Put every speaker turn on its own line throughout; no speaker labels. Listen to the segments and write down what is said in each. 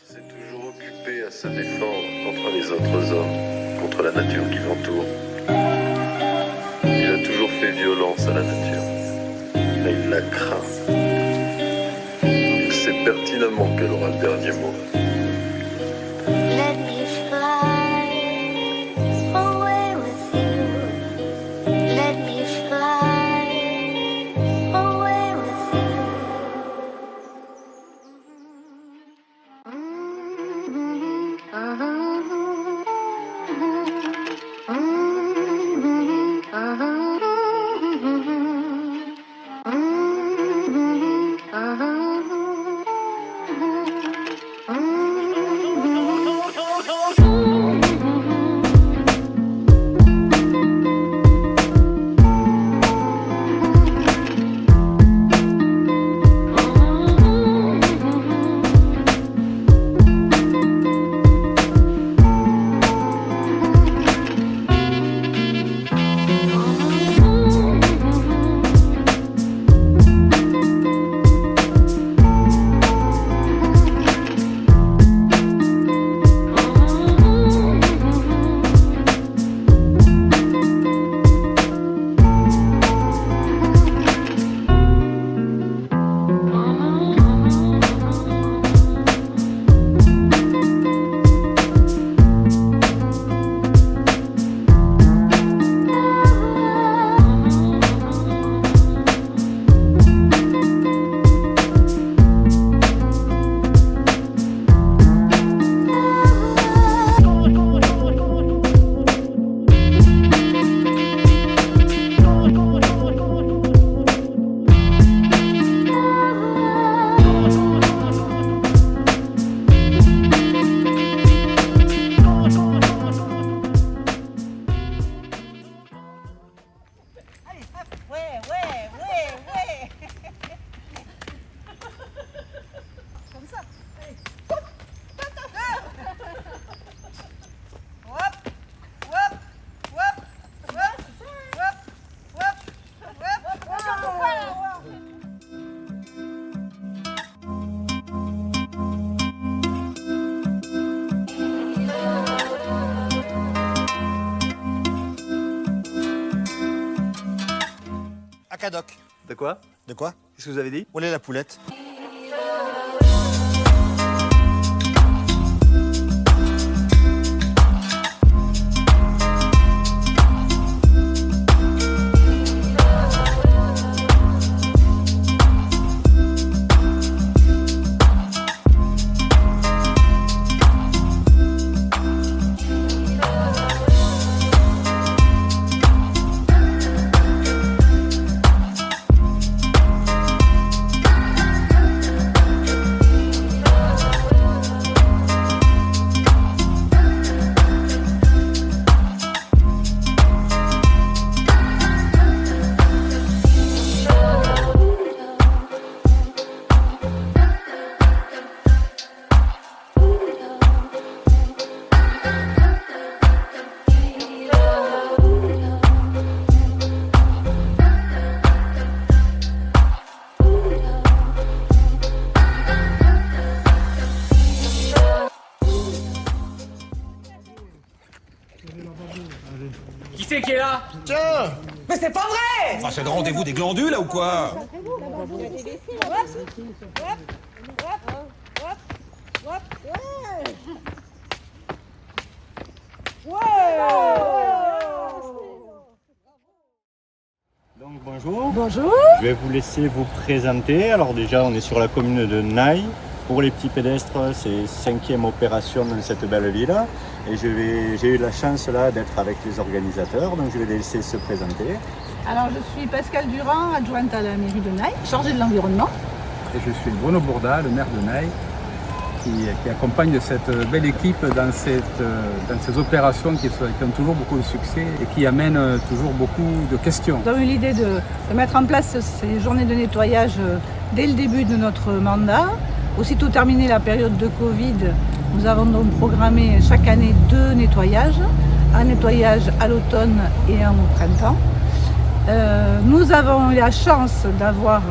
s'est toujours occupé à se défendre contre les autres hommes, contre la nature qui l'entoure. Il a toujours fait violence à la nature, mais il la craint. Il sait pertinemment qu'elle aura le dernier mot.
Let me fly away with you. Let me fly away with
Comme ça. Allez. Hop, hop, hop, hop, hop, hop, hop.
À Cadoc.
De quoi?
De quoi?
Qu'est-ce que vous avez dit?
Où est la poulette?
Qui c'est qui est là?
Tiens!
Mais c'est pas vrai!
Enfin, c'est le rendez-vous des glandules, là, ou quoi?
Donc bonjour.
Bonjour.
Je vais vous laisser vous présenter. Alors déjà, on est sur la commune de Naï. Pour les petits pédestres, c'est 5e opération dans cette belle ville. Et j'ai eu la chance là d'être avec les organisateurs, donc je vais les laisser se présenter.
Alors, je suis Pascal Durand, adjointe à la mairie de Naï, chargée de l'environnement.
Et je suis Bruno Bourda, le maire de Naï, qui accompagne cette belle équipe dans ces opérations qui ont toujours beaucoup de succès et qui amènent toujours beaucoup de questions.
Nous avons eu l'idée de mettre en place ces journées de nettoyage dès le début de notre mandat. Aussitôt terminée la période de Covid, nous avons donc programmé chaque année 2 nettoyages, un nettoyage à l'automne et un au printemps. Nous avons eu la chance d'avoir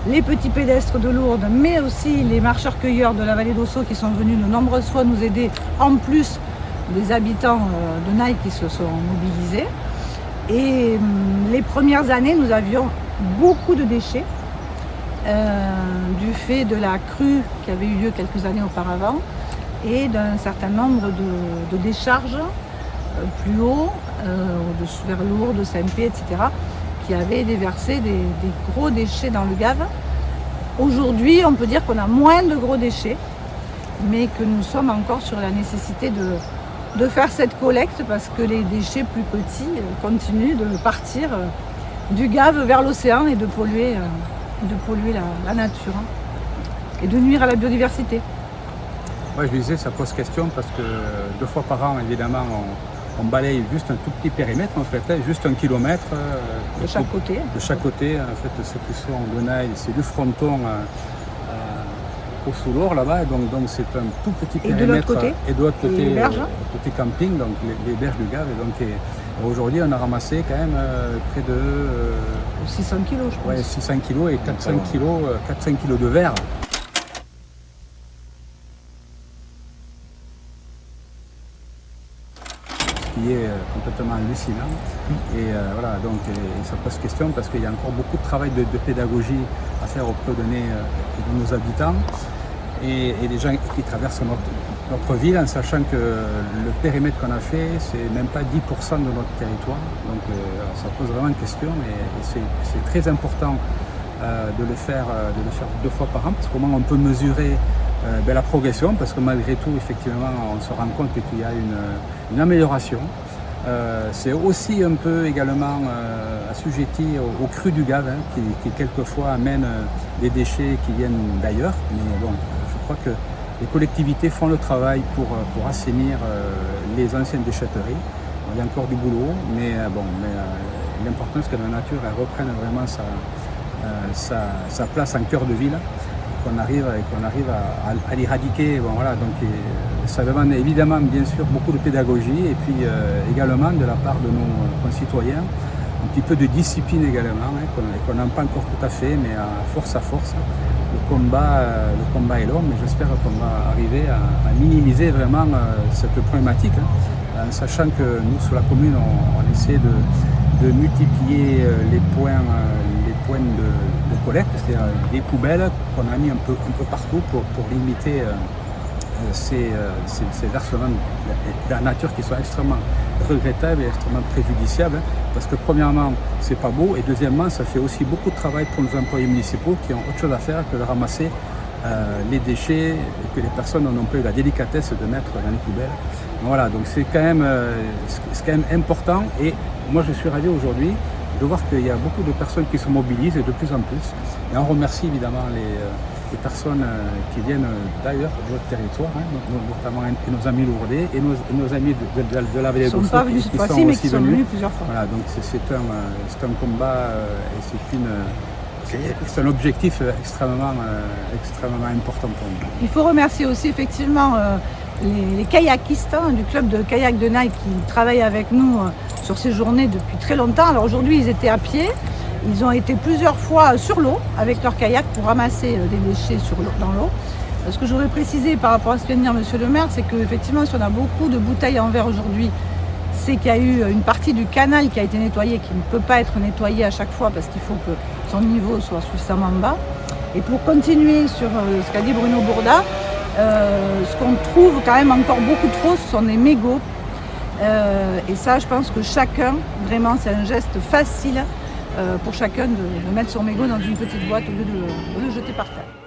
les petits pédestres de Lourdes, mais aussi les marcheurs-cueilleurs de la vallée d'Ossau qui sont venus de nombreuses fois nous aider, en plus des habitants de Naï qui se sont mobilisés. Et les premières années, nous avions beaucoup de déchets du fait de la crue qui avait eu lieu quelques années auparavant et d'un certain nombre de décharges plus haut, vers Lourdes, Saint-Pé, etc., qui avaient déversé des gros déchets dans le Gave. Aujourd'hui, on peut dire qu'on a moins de gros déchets, mais que nous sommes encore sur la nécessité de faire cette collecte parce que les déchets plus petits continuent de partir du Gave vers l'océan et de polluer la nature et de nuire à la biodiversité.
Ouais, je disais, ça pose question parce que 2 fois par an, évidemment, on balaye juste un tout petit périmètre, en fait, juste 1 kilomètre.
De chaque côté.
De chaque côté, en fait, ceux qui sont de Naï, c'est du fronton au Soulor là-bas, donc c'est un tout petit périmètre.
Et de l'autre côté.
Et de l'autre côté,
les
côté camping, donc les berges du Gave. Et aujourd'hui, on a ramassé quand même près de
600 kilos, je pense.
Ouais, 600 kilos et 400 kilos de verre. Qui est complètement hallucinant. Et voilà, donc ça pose question parce qu'il y a encore beaucoup de travail de pédagogie à faire auprès de nos habitants et des gens qui traversent notre ville, en sachant que le périmètre qu'on a fait, c'est même pas 10% de notre territoire. Donc ça pose vraiment question et c'est très important de le faire 2 fois par an, parce que comment on peut mesurer la progression, parce que malgré tout, effectivement, on se rend compte qu'il y a une amélioration. C'est aussi un peu également assujetti au cru du Gave, qui quelquefois amène des déchets qui viennent d'ailleurs. Mais bon, je crois que les collectivités font le travail pour assainir les anciennes déchetteries. Il y a encore du boulot, mais l'important c'est que la nature elle reprenne vraiment sa place en cœur de ville, qu'on arrive à l'éradiquer. Bon, voilà, donc ça demande évidemment bien sûr beaucoup de pédagogie et puis également de la part de nos concitoyens un petit peu de discipline également, qu'on n'a pas encore tout à fait, mais à force, le combat est long, mais j'espère qu'on va arriver à minimiser vraiment cette problématique, en sachant que nous sur la commune on essaie de multiplier les points de collecte, c'est-à-dire des poubelles qu'on a mis un peu partout pour limiter ces versements de la nature qui sont extrêmement regrettables et extrêmement préjudiciables, parce que premièrement c'est pas beau et deuxièmement ça fait aussi beaucoup de travail pour nos employés municipaux qui ont autre chose à faire que de ramasser les déchets et que les personnes n'ont pas eu la délicatesse de mettre dans les poubelles. Voilà, donc c'est quand même important et moi je suis ravi aujourd'hui de voir qu'il y a beaucoup de personnes qui se mobilisent et de plus en plus. Et on remercie évidemment les personnes qui viennent d'ailleurs de notre territoire, notamment nos amis lourdais et nos amis de la vallée d'Ossau.
Ils ne sont pas venus cette fois-ci, mais qui sont venus plusieurs fois.
Voilà, donc c'est un combat et c'est un objectif extrêmement important pour nous.
Il faut remercier aussi effectivement les kayakistes du club de kayak de Naï qui travaillent avec nous sur ces journées depuis très longtemps. Alors aujourd'hui ils étaient à pied, ils ont été plusieurs fois sur l'eau avec leur kayak pour ramasser des déchets dans l'eau. Ce que je voudrais préciser par rapport à ce que vient de dire monsieur le maire, c'est qu'effectivement si on a beaucoup de bouteilles en verre aujourd'hui, c'est qu'il y a eu une partie du canal qui a été nettoyée, qui ne peut pas être nettoyée à chaque fois parce qu'il faut que son niveau soit suffisamment bas. Et pour continuer sur ce qu'a dit Bruno Bourda, ce qu'on trouve quand même encore beaucoup trop, ce sont des mégots. Et ça, je pense que chacun, vraiment, c'est un geste facile pour chacun de mettre son mégot dans une petite boîte au lieu de le jeter par terre.